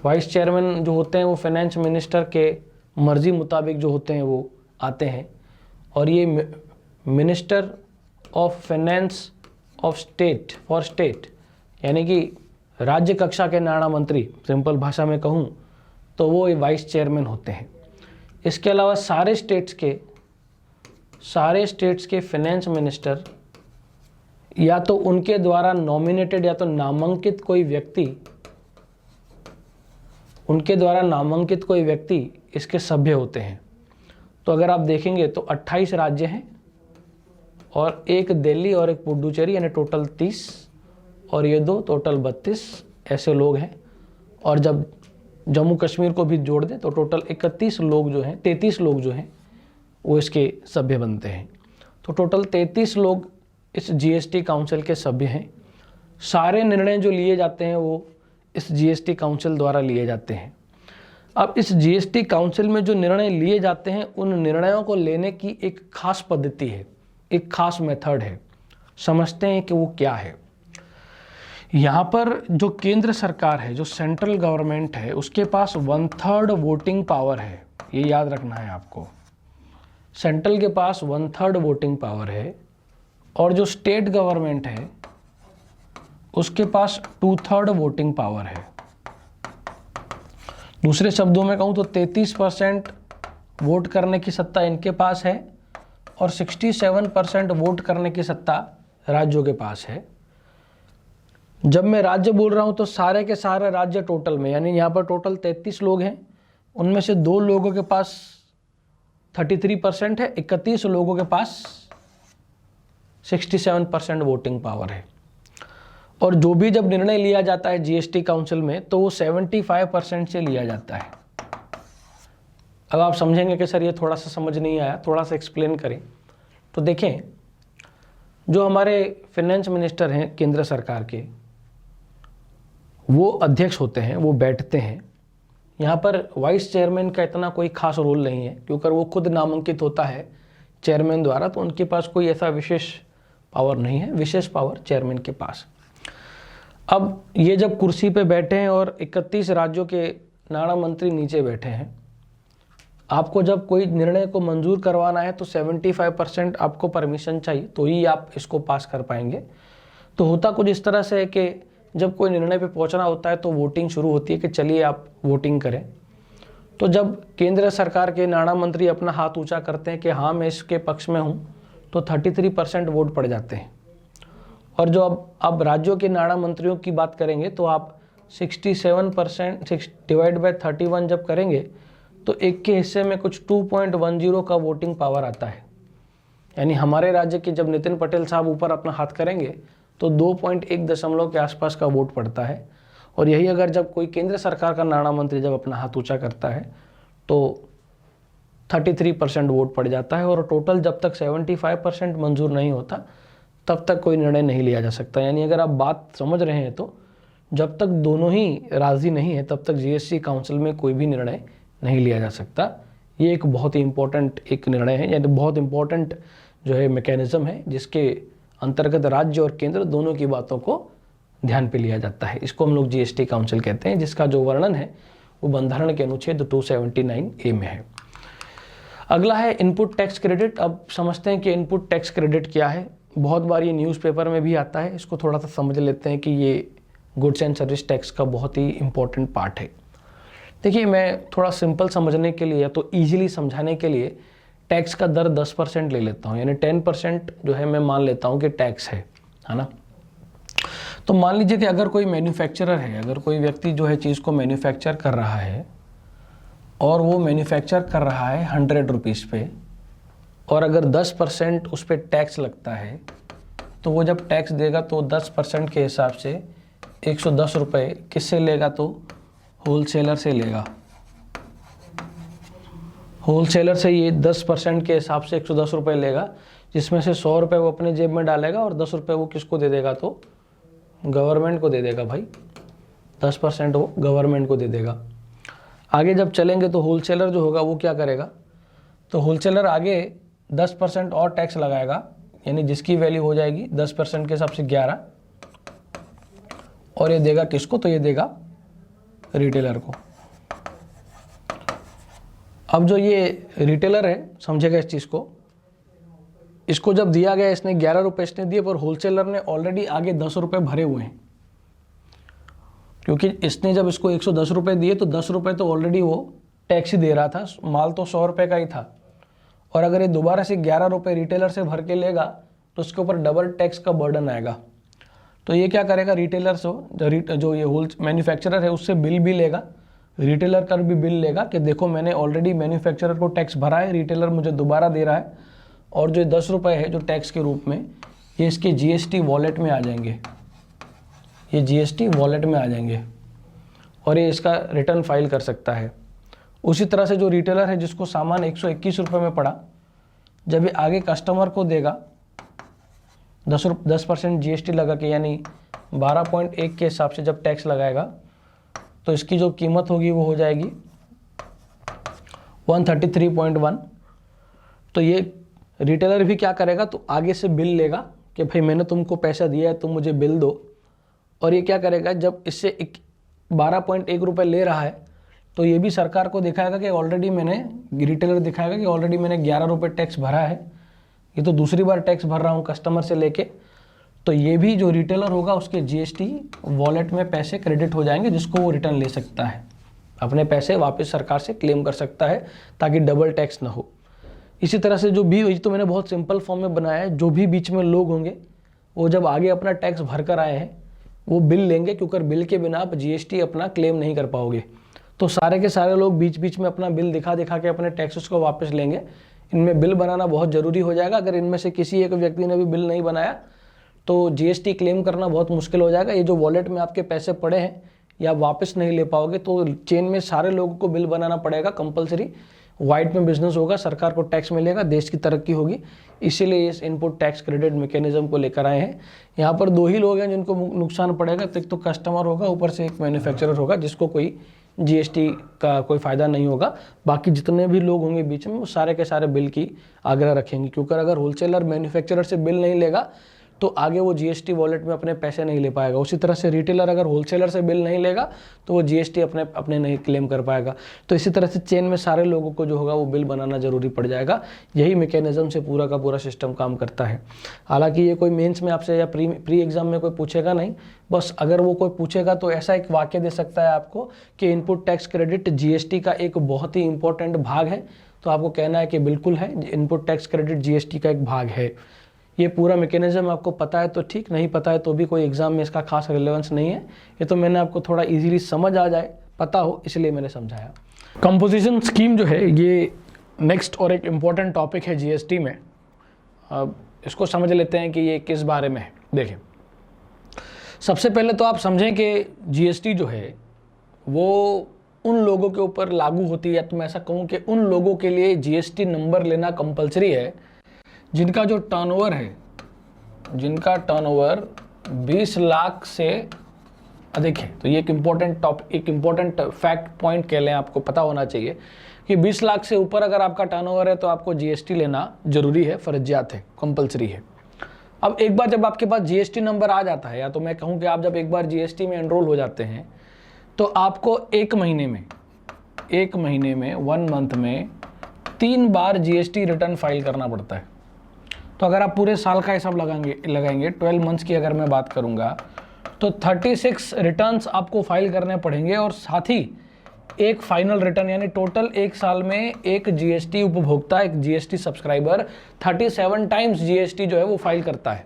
वाइस चेयरमैन जो होते हैं वो फाइनेंस मिनिस्टर के मर्जी मुताबिक जो होते हैं वो आते हैं। और ये minister of finance of state for state, यानी कि राज्य कक्षा के नाणा मंत्री, सिंपल भाषा में कहूँ तो वो वाइस चेयरमैन होते हैं। इसके अलावा सारे स्टेट्स के फाइनेंस मिनिस्टर या तो उनके द्वारा नॉमिनेटेड या तो नामांकित कोई व्यक्ति इसके सभ्य होते हैं। तो अगर आप देखेंगे तो 28 राज्य हैं और एक दिल्ली और एक पुडुचेरी, यानी टोटल 30, और ये 2 टोटल 32 ऐसे लोग हैं। और जब जम्मू कश्मीर को भी जोड़ दें तो टोटल 33 लोग जो हैं वो इसके सभ्य बनते हैं। तो टोटल 33 लोग इस GST काउंसिल के सभ्य हैं। सारे निर्णय जो लिए जाते हैं वो इस GST काउंसिल द्वारा लिए जाते हैं। अब इस GST काउंसिल में जो निर्णय लिए जाते हैं उन निर्णयों को लेने की एक खास पद्धति है, एक खास मेथड है। समझते हैं कि वो क्या है। यहाँ पर जो केंद्र सरकार है, जो सेंट्रल गवर्नमेंट है, उसके पास 1/3 वोटिंग पावर है। ये याद रखना है आपको। सेंट्रल के पास 1/3 वोटिंग पावर है और जो स्टेट गवर्नमेंट है उसके पास 2/3 वोटिंग पावर है। दूसरे शब्दों में कहूँ तो 33% वोट करने की सत्ता इनके पास है और 67% वोट करने की सत्ता राज्यों के पास है। जब मैं राज्य बोल रहा हूँ तो सारे के सारे राज्य टोटल में, यानी यहाँ पर टोटल 33 लोग हैं, उनमें से 2 लोगों के पास 33% है, 31 लोगों के पास 67% वोटिंग पावर है। और जो भी जब निर्णय लिया जाता है जीएसटी काउंसिल में तो वो 75% से लिया जाता है। अब आप समझेंगे कि सर ये थोड़ा सा समझ नहीं आया, थोड़ा सा एक्सप्लेन करें। तो देखें, जो हमारे फाइनेंस मिनिस्टर हैं केंद्र सरकार के, वो अध्यक्ष होते हैं, वो बैठते हैं। यहाँ पर वाइस चेयरमैन का इतना कोई खास रोल नहीं है, क्योंकि वो खुद नामांकित होता है चेयरमैन द्वारा, तो उनके पास कोई ऐसा विशेष पावर नहीं है, विशेष पावर चेयरमैन के पास। अब ये जब कुर्सी पे बैठे हैं और 31 राज्यों के नाणा मंत्री नीचे बैठे हैं, आपको जब कोई निर्णय को मंजूर करवाना है तो 75% आपको परमिशन चाहिए, तो ही आप इसको पास कर पाएंगे। तो होता कुछ इस तरह से है कि जब कोई निर्णय पे पहुंचना होता है तो वोटिंग शुरू होती है कि चलिए आप वोटिंग करें। तो जब केंद्र सरकार के नाणा मंत्री अपना हाथ ऊंचा करते हैं कि हाँ मैं इसके पक्ष में हूँ, तो 33% वोट पड़ जाते हैं। और जो अब राज्यों के नाणा मंत्रियों की बात करेंगे तो आप 67% 6 डिवाइड बाय 31 जब करेंगे तो एक के हिस्से में कुछ 2.10 का वोटिंग पावर आता है। यानी हमारे राज्य के जब नितिन पटेल साहब ऊपर अपना हाथ करेंगे तो 2.1 के आसपास का वोट पड़ता है। और यही अगर जब कोई केंद्र सरकार का नाणा मंत्री जब अपना हाथ ऊंचा करता है तो 33% वोट पड़ जाता है। और टोटल जब तक 75% मंजूर नहीं होता तब तक कोई निर्णय नहीं लिया जा सकता। यानी अगर आप बात समझ रहे हैं तो जब तक दोनों ही राजी नहीं है तब तक जीएसटी काउंसिल में कोई भी निर्णय नहीं लिया जा सकता। ये एक बहुत ही इम्पोर्टेंट एक निर्णय है, यानी बहुत इम्पोर्टेंट जो है मैकेनिज्म है जिसके अंतर्गत राज्य और केंद्र दोनों की बातों को ध्यान पे लिया जाता है। इसको हम लोग जीएसटी काउंसिल कहते हैं, जिसका जो वर्णन है वो बंधारण के अनुच्छेद 279A में है। अगला है इनपुट टैक्स क्रेडिट। अब समझते हैं कि इनपुट टैक्स क्रेडिट क्या है। बहुत बार ये न्यूज़पेपर में भी आता है, इसको थोड़ा सा समझ लेते हैं कि ये गुड्स एंड सर्विस टैक्स का बहुत ही इम्पोर्टेंट पार्ट है। देखिए, मैं थोड़ा सिंपल समझने के लिए या तो ईजिली समझाने के लिए टैक्स का दर 10% ले लेता हूँ, यानी 10% जो है मैं मान लेता हूँ कि टैक्स है ना। तो मान लीजिए कि अगर कोई मैन्युफैक्चरर है, अगर कोई व्यक्ति जो है चीज़ को मैन्युफैक्चर कर रहा है और वो मैन्युफैक्चर कर रहा है 100 रुपीज़ पे, और अगर 10% उस पर टैक्स लगता है तो वो जब टैक्स देगा तो 10% के हिसाब से 110 रुपये किससे लेगा, तो होलसेलर से लेगा। होलसेलर से ये 10% के हिसाब से 110 रुपये लेगा, जिसमें से 100 रुपये वो अपने जेब में डालेगा और 10 रुपये वो किसको दे देगा, तो गवर्नमेंट को दे देगा भाई। 10% वो गवर्नमेंट को दे देगा। आगे जब चलेंगे तो होलसेलर जो होगा वो क्या करेगा, तो होलसेलर आगे 10% और टैक्स लगाएगा, यानी जिसकी वैल्यू हो जाएगी 10% के हिसाब से 11, और ये देगा किसको, तो ये देगा रिटेलर को। अब जो ये रिटेलर है समझेगा इस चीज़ को, इसको जब दिया गया, इसने 11 रुपये इसने दिए, पर होलसेलर ने ऑलरेडी आगे 10 रुपये भरे हुए हैं, क्योंकि इसने जब इसको 110 रुपये दिए तो 10 रुपये तो ऑलरेडी वो टैक्स ही दे रहा था, माल तो 100 रुपये का ही था। और अगर ये दोबारा से 11 रुपये रिटेलर से भर के लेगा तो उसके ऊपर डबल टैक्स का बर्डन आएगा। तो ये क्या करेगा, रिटेलर से जो ये होल मैन्युफैक्चरर है उससे बिल भी लेगा, रिटेलर का भी बिल लेगा कि देखो मैंने ऑलरेडी मैन्युफैक्चरर को टैक्स भरा है, रिटेलर मुझे दोबारा दे रहा है, और जो 10 रुपये है जो टैक्स के रूप में, ये इसके जीएसटी वॉलेट में आ जाएंगे, ये जीएसटी वॉलेट में आ जाएंगे और ये इसका रिटर्न फाइल कर सकता है। उसी तरह से जो रिटेलर है जिसको सामान 121 रुपये में पड़ा, जब ये आगे कस्टमर को देगा 10% जीएसटी लगा के, यानी 12.1 के हिसाब से जब टैक्स लगाएगा तो इसकी जो कीमत होगी वो हो जाएगी 133.1। तो ये रिटेलर भी क्या करेगा, तो आगे से बिल लेगा कि भाई मैंने तुमको पैसा दिया है, तुम मुझे बिल दो। और ये क्या करेगा, जब इससे 12.1 रुपये ले रहा है तो ये भी सरकार को दिखाएगा कि ऑलरेडी मैंने, रिटेलर दिखाएगा कि ऑलरेडी मैंने 11 रुपये टैक्स भरा है, ये तो दूसरी बार टैक्स भर रहा हूँ कस्टमर से लेके। तो ये भी जो रिटेलर होगा उसके जीएसटी वॉलेट में पैसे क्रेडिट हो जाएंगे, जिसको वो रिटर्न ले सकता है, अपने पैसे वापस सरकार से क्लेम कर सकता है ताकि डबल टैक्स ना हो। इसी तरह से जो भी, तो मैंने बहुत सिंपल फॉर्म में बनाया है, जो भी बीच में लोग होंगे वो जब आगे अपना टैक्स भर कर आए हैं वो बिल लेंगे, क्योंकि बिल के बिना आप जीएसटी अपना क्लेम नहीं कर पाओगे। तो सारे के सारे लोग बीच बीच में अपना बिल दिखा दिखा के अपने टैक्सेस को वापस लेंगे। इनमें बिल बनाना बहुत ज़रूरी हो जाएगा। अगर इनमें से किसी एक व्यक्ति ने भी बिल नहीं बनाया तो जीएसटी क्लेम करना बहुत मुश्किल हो जाएगा। ये जो वॉलेट में आपके पैसे पड़े हैं या वापस नहीं ले पाओगे, तो चेन में सारे लोगों को बिल बनाना पड़ेगा कंपलसरी। वाइट में बिजनेस होगा, सरकार को टैक्स मिलेगा, देश की तरक्की होगी। इसीलिए इस इनपुट टैक्स क्रेडिट मैकेनिज्म को लेकर आए हैं। यहाँ पर दो ही लोग हैं जिनको नुकसान पड़ेगा, तो एक तो कस्टमर होगा, ऊपर से एक मैन्युफैक्चरर होगा जिसको कोई जीएसटी का कोई फ़ायदा नहीं होगा। बाकी जितने भी लोग होंगे बीच में वो सारे के सारे बिल की आग्रह रखेंगे, क्योंकि अगर होलसेलर मैन्युफैक्चरर से बिल नहीं लेगा तो आगे वो जीएसटी वॉलेट में अपने पैसे नहीं ले पाएगा। उसी तरह से रिटेलर अगर होलसेलर से बिल नहीं लेगा तो वो जीएसटी अपने नहीं क्लेम कर पाएगा। तो इसी तरह से चेन में सारे लोगों को जो होगा वो बिल बनाना जरूरी पड़ जाएगा। यही मैकेनिज्म से पूरा का पूरा सिस्टम काम करता है। हालांकि ये कोई मेंस में आपसे या प्री एग्जाम में कोई पूछेगा नहीं, बस अगर वो कोई पूछेगा तो ऐसा एक वाक्य दे सकता है आपको कि इनपुट टैक्स क्रेडिट जीएसटी का एक बहुत ही इंपॉर्टेंट भाग है। तो आपको कहना है कि बिल्कुल है, इनपुट टैक्स क्रेडिट जीएसटी का एक भाग है। ये पूरा मैकेनिज्म आपको पता है तो ठीक, नहीं पता है तो भी कोई एग्जाम में इसका खास रिलेवेंस नहीं है। ये तो मैंने आपको थोड़ा इजीली समझ आ जाए, पता हो, इसलिए मैंने समझाया। कंपोजिशन स्कीम जो है ये नेक्स्ट और एक इम्पॉर्टेंट टॉपिक है जीएसटी में। अब इसको समझ लेते हैं कि ये किस बारे में है। देखिए, सबसे पहले तो आप समझें कि जीएसटी जो है वो उन लोगों के ऊपर लागू होती है, या तो मैं ऐसा कहूँ कि उन लोगों के लिए जीएसटी नंबर लेना कंपलसरी है जिनका जो टर्नओवर है, जिनका टर्नओवर 20 लाख से अधिक है। तो ये एक इम्पोर्टेंट फैक्ट पॉइंट कह लें, आपको पता होना चाहिए कि 20 लाख से ऊपर अगर आपका टर्नओवर है तो आपको जीएसटी लेना जरूरी है, फर्जियात है, कंपलसरी है। अब एक बार जब आपके पास जीएसटी नंबर आ जाता है, या तो मैं कहूँ कि आप जब एक बार जीएसटी में एनरोल हो जाते हैं तो आपको एक महीने में 1 मंथ में 3 बार जीएसटी रिटर्न फाइल करना पड़ता है। तो अगर आप पूरे साल का हिसाब लगाएंगे 12 मंथ्स की अगर मैं बात करूंगा तो 36 रिटर्न्स आपको फाइल करने पड़ेंगे, और साथ ही एक फाइनल रिटर्न, यानी टोटल एक साल में एक जीएसटी उपभोक्ता, एक जीएसटी सब्सक्राइबर 37 टाइम्स जीएसटी जो है वो फाइल करता है।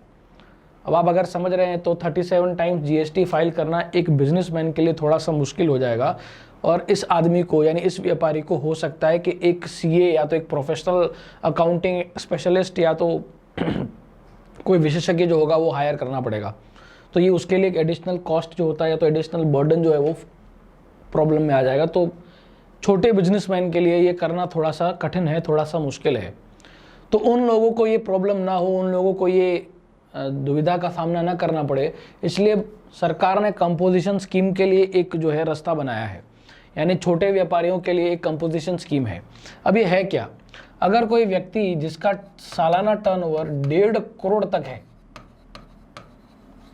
अब आप अगर समझ रहे हैं तो 37 टाइम्स जीएसटी फाइल करना एक बिजनेसमैन के लिए थोड़ा सा मुश्किल हो जाएगा, और इस आदमी को, यानी इस व्यापारी को हो सकता है कि एक सीए या तो एक प्रोफेशनल अकाउंटिंग स्पेशलिस्ट या तो कोई विशेषज्ञ जो होगा वो हायर करना पड़ेगा। तो ये उसके लिए एक एडिशनल कॉस्ट जो होता है या तो एडिशनल बर्डन जो है वो प्रॉब्लम में आ जाएगा। तो छोटे बिजनेसमैन के लिए ये करना थोड़ा सा कठिन है, थोड़ा सा मुश्किल है। तो उन लोगों को ये प्रॉब्लम ना हो, उन लोगों को ये दुविधा का सामना ना करना पड़े, इसलिए सरकार ने कंपोजिशन स्कीम के लिए एक जो है रास्ता बनाया है, यानी छोटे व्यापारियों के लिए एक कंपोजिशन स्कीम है। अब ये है क्या? अगर कोई व्यक्ति जिसका सालाना टर्नओवर 1.5 करोड़ तक है,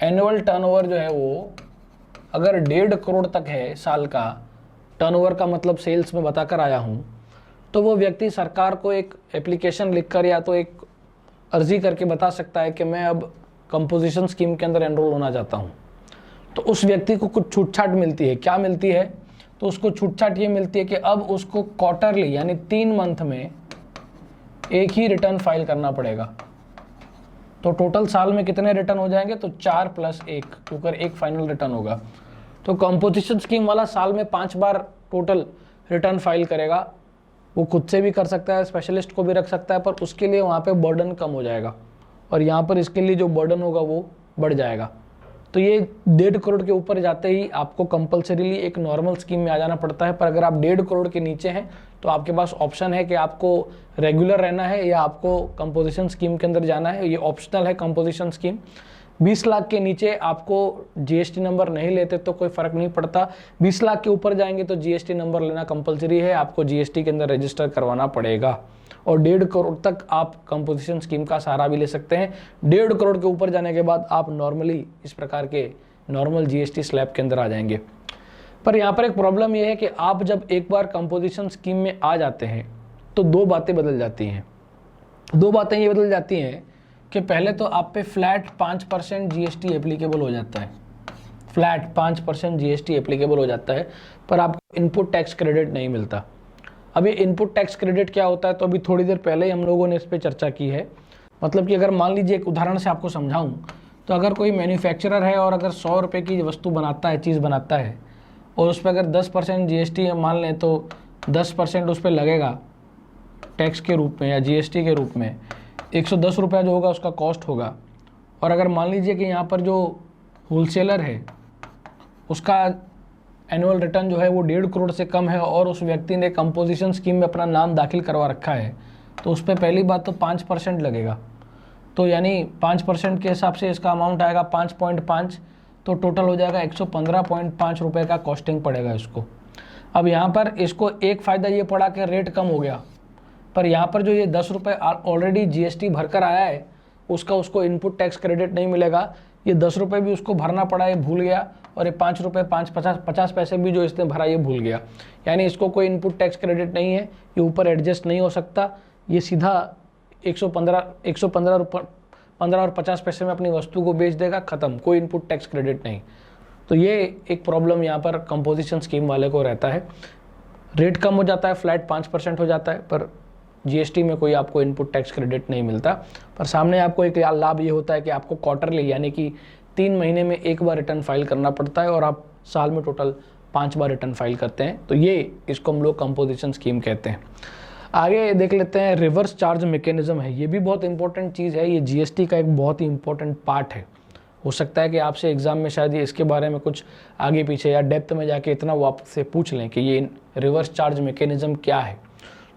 एनुअल टर्नओवर जो है वो अगर 1.5 करोड़ तक है, साल का टर्नओवर का मतलब सेल्स में बताकर आया हूँ, तो वो व्यक्ति सरकार को एक एप्लीकेशन लिखकर या तो एक अर्जी करके बता सकता है कि मैं अब कंपोजिशन स्कीम के अंदर एनरोल होना चाहता हूँ। तो उस व्यक्ति को कुछ छूट छाट मिलती है। क्या मिलती है? तो उसको छूट छाट ये मिलती है कि अब उसको क्वार्टरली, यानी 3 मंथ में एक ही रिटर्न फाइल करना पड़ेगा। तो टोटल साल में कितने रिटर्न हो जाएंगे? तो 4 + 1, क्योंकि एक फाइनल रिटर्न होगा। तो कंपोजिशन स्कीम वाला साल में 5 बार टोटल रिटर्न फाइल करेगा। वो खुद से भी कर सकता है, स्पेशलिस्ट को भी रख सकता है, पर उसके लिए वहाँ पे बर्डन कम हो जाएगा, और यहाँ पर इसके लिए जो बर्डन होगा वो बढ़ जाएगा। तो ये 1.5 करोड़ के ऊपर जाते ही आपको कंपलसरीली एक नॉर्मल स्कीम में आ जाना पड़ता है। पर अगर आप 1.5 करोड़ के नीचे हैं तो आपके पास ऑप्शन है कि आपको रेगुलर रहना है या आपको कंपोजिशन स्कीम के अंदर जाना है। ये ऑप्शनल है कंपोजिशन स्कीम। 20 लाख के नीचे आपको जीएसटी नंबर नहीं लेते तो कोई फ़र्क नहीं पड़ता। 20 लाख के ऊपर जाएंगे तो जीएसटी नंबर लेना कंपलसरी है, आपको जीएसटी के अंदर रजिस्टर करवाना पड़ेगा। और 1.5 करोड़ तक आप कंपोजिशन स्कीम का सहारा भी ले सकते हैं। 1.5 करोड़ के ऊपर जाने के बाद आप नॉर्मली इस प्रकार के नॉर्मल जीएसटी स्लैब के अंदर आ जाएंगे। पर यहाँ पर एक प्रॉब्लम यह है कि आप जब एक बार कंपोजिशन स्कीम में आ जाते हैं तो 2 बातें बदल जाती हैं। 2 बातें ये बदल जाती हैं कि पहले तो आप पे फ्लैट 5% जीएसटी एप्लीकेबल हो जाता है। फ्लैट 5% जीएसटी एप्लीकेबल हो जाता है, पर आपको इनपुट टैक्स क्रेडिट नहीं मिलता। अब ये इनपुट टैक्स क्रेडिट क्या होता है, तो अभी थोड़ी देर पहले ही हम लोगों ने इस पर चर्चा की है। मतलब कि अगर मान लीजिए एक उदाहरण से आपको समझाऊं, तो अगर कोई मैन्युफैक्चरर है और अगर 100 रुपये की वस्तु बनाता है, चीज़ बनाता है, और उस पर अगर 10% जीएसटी मान लें तो 10% उस पर लगेगा, टैक्स के रूप में या जीएसटी के रूप में 110 रुपया जो होगा उसका कॉस्ट होगा, और अगर मान लीजिए कि यहाँ पर जो होलसेलर है उसका एनुअल रिटर्न जो है वो 1.5 करोड़ से कम है और उस व्यक्ति ने कंपोजिशन स्कीम में अपना नाम दाखिल करवा रखा है, तो उस पर पहली बात तो 5% लगेगा। तो यानी 5% के हिसाब से इसका अमाउंट आएगा 5.5, तो टोटल हो जाएगा 115.5 रुपये का कॉस्टिंग पड़ेगा इसको। अब यहाँ पर इसको एक फ़ायदा ये पड़ा कि रेट कम हो गया, पर यहाँ पर जो ये 10 रुपये ऑलरेडी जीएसटी भर कर आया है उसका उसको इनपुट टैक्स क्रेडिट नहीं मिलेगा। ये 10 रुपये भी उसको भरना पड़ा, ये भूल गया, और ये 5 रुपये 50 पैसे भी जो इसने भरा ये भूल गया, यानी इसको कोई इनपुट टैक्स क्रेडिट नहीं है, ये ऊपर एडजस्ट नहीं हो सकता, ये सीधा 115 रुपये 15 और 50 पैसे में अपनी वस्तु को बेच देगा, ख़त्म, कोई इनपुट टैक्स क्रेडिट नहीं। तो ये एक प्रॉब्लम यहाँ पर कंपोजिशन स्कीम वाले को रहता है। रेट कम हो जाता है, फ्लैट 5% हो जाता है, पर जीएसटी में कोई आपको इनपुट टैक्स क्रेडिट नहीं मिलता। पर सामने आपको एक लाभ ये होता है कि आपको क्वार्टरली यानी कि 3 महीने में एक बार रिटर्न फाइल करना पड़ता है और आप साल में टोटल 5 बार रिटर्न फाइल करते हैं। तो ये इसको हम लोग कंपोजिशन स्कीम कहते हैं। आगे देख लेते हैं रिवर्स चार्ज मैकेनिज्म है, ये भी बहुत इंपॉर्टेंट चीज़ है, ये जीएसटी का एक बहुत ही इंपॉर्टेंट पार्ट है। हो सकता है कि आपसे एग्जाम में शायद ये इसके बारे में कुछ आगे पीछे या डेप्थ में जाके इतना वो आपसे पूछ लें कि ये रिवर्स चार्ज मैकेनिज्म क्या है।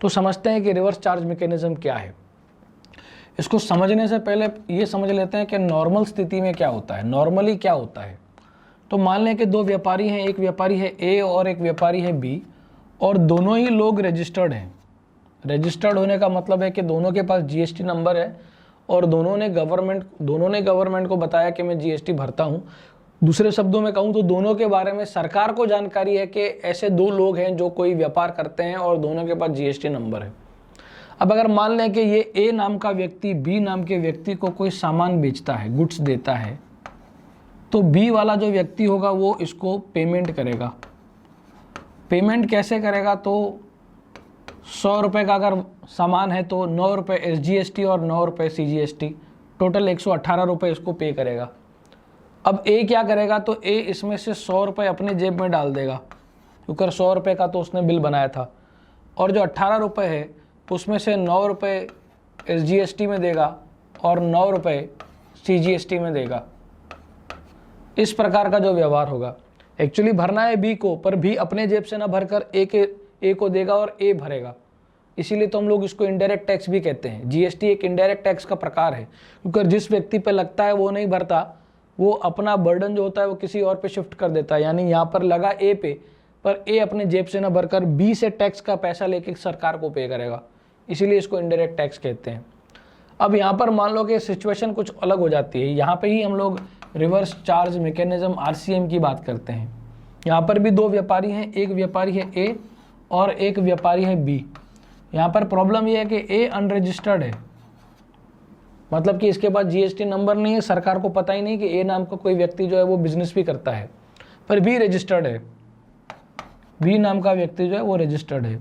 तो समझते हैं कि रिवर्स चार्ज मैकेनिज्म क्या है। इसको समझने से पहले ये समझ लेते हैं कि नॉर्मल स्थिति में क्या होता है, नॉर्मली क्या होता है। तो मान लें कि 2 व्यापारी हैं, एक व्यापारी है ए और एक व्यापारी है बी, और दोनों ही लोग रजिस्टर्ड हैं। रजिस्टर्ड होने का मतलब है कि दोनों के पास जीएसटी नंबर है और दोनों ने गवर्नमेंट को बताया कि मैं जीएसटी भरता हूँ। दूसरे शब्दों में कहूँ तो दोनों के बारे में सरकार को जानकारी है कि ऐसे 2 लोग हैं जो कोई व्यापार करते हैं और दोनों के पास जीएसटी नंबर है। अब अगर मान लें कि ये ए नाम का व्यक्ति बी नाम के व्यक्ति को कोई सामान बेचता है, गुड्स देता है, तो बी वाला जो व्यक्ति होगा वो इसको पेमेंट करेगा। पेमेंट कैसे करेगा? तो 100 रुपये का अगर सामान है तो 9 रुपये एसजीएसटी और 9 रुपये सीजीएसटी, टोटल 118 रुपये इसको पे करेगा। अब ए क्या करेगा? तो ए इसमें से 100 रुपये अपने जेब में डाल देगा, क्योंकि 100 रुपये का तो उसने बिल बनाया था, और जो 18 रुपये है उसमें से 9 रुपये एसजीएसटी में देगा और 9 रुपये सीजीएसटी में देगा। इस प्रकार का जो व्यवहार होगा, एक्चुअली भरना है बी को, पर बी अपने जेब से ना भरकर ए को देगा और ए भरेगा। इसीलिए तो हम लोग इसको इनडायरेक्ट टैक्स भी कहते हैं। जीएसटी एक इनडायरेक्ट टैक्स का प्रकार है, क्योंकि जिस व्यक्ति पे लगता है वो नहीं भरता, वो अपना बर्डन जो होता है वो किसी और पे शिफ्ट कर देता है। यानी यहाँ पर लगा ए पे, पर ए अपने जेब से ना भरकर बी से टैक्स का पैसा लेके सरकार को पे करेगा, इसीलिए इसको इनडायरेक्ट टैक्स कहते हैं। अब यहाँ पर मान लो कि सिचुएशन कुछ अलग हो जाती है, यहाँ पे ही हम लोग रिवर्स चार्ज मैकेनिज्म आरसीएम की बात करते हैं। यहाँ पर भी 2 व्यापारी हैं, एक व्यापारी है ए और एक व्यापारी है बी। यहाँ पर प्रॉब्लम यह है कि ए अनरजिस्टर्ड है, मतलब कि इसके पास जीएसटी नंबर नहीं है, सरकार को पता ही नहीं कि ए नाम का कोई व्यक्ति जो है वो बिजनेस भी करता है, पर बी रजिस्टर्ड है, बी नाम का व्यक्ति जो है वो रजिस्टर्ड है।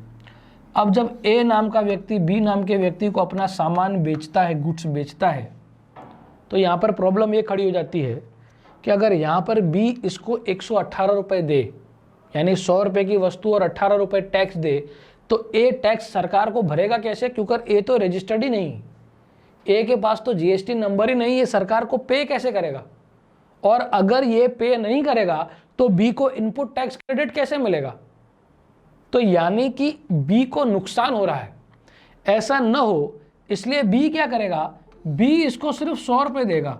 अब जब ए नाम का व्यक्ति बी नाम के व्यक्ति को अपना सामान बेचता है, गुड्स बेचता है, तो यहाँ पर प्रॉब्लम ये खड़ी हो जाती है कि अगर यहाँ पर बी इसको 118 रुपये दे, यानी 100 रुपये की वस्तु और 18 रुपये टैक्स दे, तो ए टैक्स सरकार को भरेगा कैसे? क्योंकि ए तो रजिस्टर्ड ही नहीं, ए के पास तो जीएसटी नंबर ही नहीं है, सरकार को पे कैसे करेगा? और अगर ये पे नहीं करेगा तो बी को इनपुट टैक्स क्रेडिट कैसे मिलेगा? तो यानी कि बी को नुकसान हो रहा है। ऐसा न हो इसलिए बी क्या करेगा? बी इसको सिर्फ 100 रुपये देगा,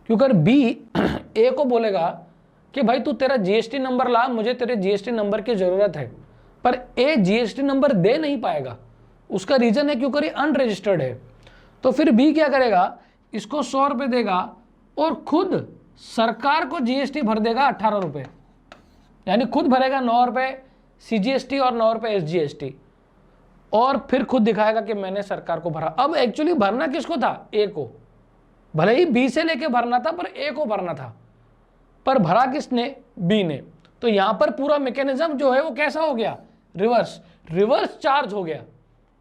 क्योंकि बी ए को बोलेगा कि भाई तू तेरा जीएसटी नंबर ला, मुझे तेरे जीएसटी नंबर की जरूरत है, पर ए जीएसटी नंबर दे नहीं पाएगा। उसका रीजन है क्योंकि ये अनरजिस्टर्ड है। तो फिर बी क्या करेगा? इसको 100 रुपये देगा और खुद सरकार को जीएसटी भर देगा 18 रुपये, यानी खुद भरेगा 9 रुपये सीजीएसटी और 9 रुपये एसजीएसटी, और फिर खुद दिखाएगा कि मैंने सरकार को भरा। अब एक्चुअली भरना किसको था? ए को। भले ही बी से लेके भरना था, पर ए को भरना था, पर भरा किसने? बी ने। तो यहां पर पूरा मैकेनिज्म जो है वो कैसा हो गया? रिवर्स चार्ज हो गया,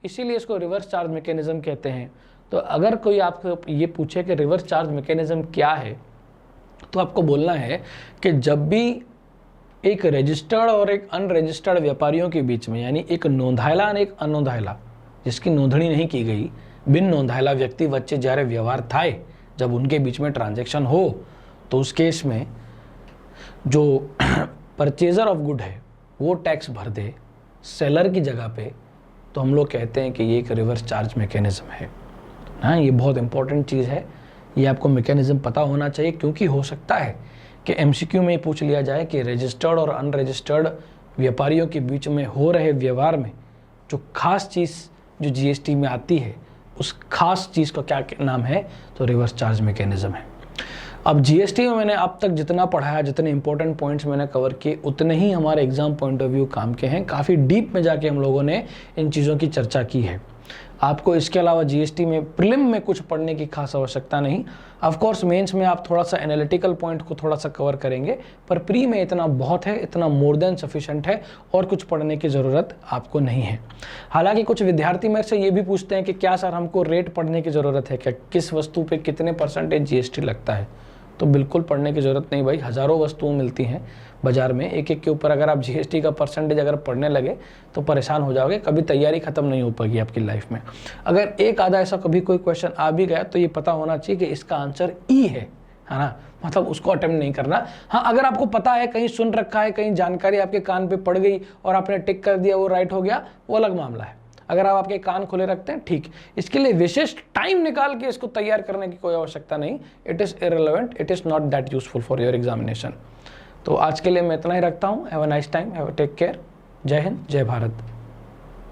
इसीलिए इसको रिवर्स चार्ज मैकेनिज्म कहते हैं। तो अगर कोई आपको ये पूछे कि रिवर्स चार्ज मैकेनिज्म क्या है, तो आपको बोलना है कि जब भी एक रजिस्टर्ड और एक अनरजिस्टर्ड व्यापारियों के बीच में, यानी एक नोंधायला और एक अनोंधायला, जिसकी नोंदणी नहीं की गई, बिन नोंधायला व्यक्ति वच्चे જ્યારે व्यवहार थाय, जब उनके बीच में ट्रांजैक्शन हो, तो उस केस में जो परचेजर ऑफ गुड है वो टैक्स भर दे सेलर की जगह पे, तो हम लोग कहते हैं कि ये एक रिवर्स चार्ज मैकेनिज्म है। हाँ, ये बहुत इंपॉर्टेंट चीज़ है, ये आपको मैकेनिज्म पता होना चाहिए, क्योंकि हो सकता है कि एमसीक्यू में पूछ लिया जाए कि रजिस्टर्ड और अनरजिस्टर्ड व्यापारियों के बीच में हो रहे व्यवहार में जो खास चीज़ जो जीएसटी में आती है, उस खास चीज़ का क्या नाम है, तो रिवर्स चार्ज मैकेनिज्म है। अब जीएसटी में मैंने अब तक जितना पढ़ाया, जितने इंपॉर्टेंट पॉइंट्स मैंने कवर किए, उतने ही हमारे एग्जाम पॉइंट ऑफ व्यू काम के हैं। काफ़ी डीप में जाके हम लोगों ने इन चीज़ों की चर्चा की है। आपको इसके अलावा जीएसटी में प्रिलिम में कुछ पढ़ने की खास आवश्यकता नहीं। ऑफ कोर्स मेंस में आप थोड़ा सा एनालिटिकल पॉइंट को थोड़ा सा कवर करेंगे, पर प्री में इतना बहुत है, इतना मोर देन सफिशेंट है, और कुछ पढ़ने की ज़रूरत आपको नहीं है। हालांकि कुछ विद्यार्थी मेरे से ये भी पूछते हैं कि क्या सर हमको रेट पढ़ने की ज़रूरत है क्या, किस वस्तु पे कितने % जीएसटी लगता है। तो बिल्कुल पढ़ने की ज़रूरत नहीं भाई, हज़ारों वस्तुएं मिलती हैं बाज़ार में, एक एक के ऊपर अगर आप जीएसटी का % अगर पढ़ने लगे तो परेशान हो जाओगे, कभी तैयारी ख़त्म नहीं हो पाएगी आपकी लाइफ में। अगर एक आधा ऐसा कभी कोई क्वेश्चन आ भी गया तो ये पता होना चाहिए कि इसका आंसर ई है ना, मतलब उसको अटेम्प्ट नहीं करना। हाँ, अगर आपको पता है, कहीं सुन रखा है, कहीं जानकारी आपके कान पे पड़ गई और आपने टिक कर दिया, वो राइट हो गया, वो अलग मामला है। अगर आप आपके कान खुले रखते हैं, ठीक, इसके लिए विशेष टाइम निकाल के इसको तैयार करने की कोई आवश्यकता नहीं। It is irrelevant, it is not that useful for your examination. तो आज के लिए मैं इतना ही रखता हूँ। Have a nice time, have a take care. जय हिंद, जय भारत।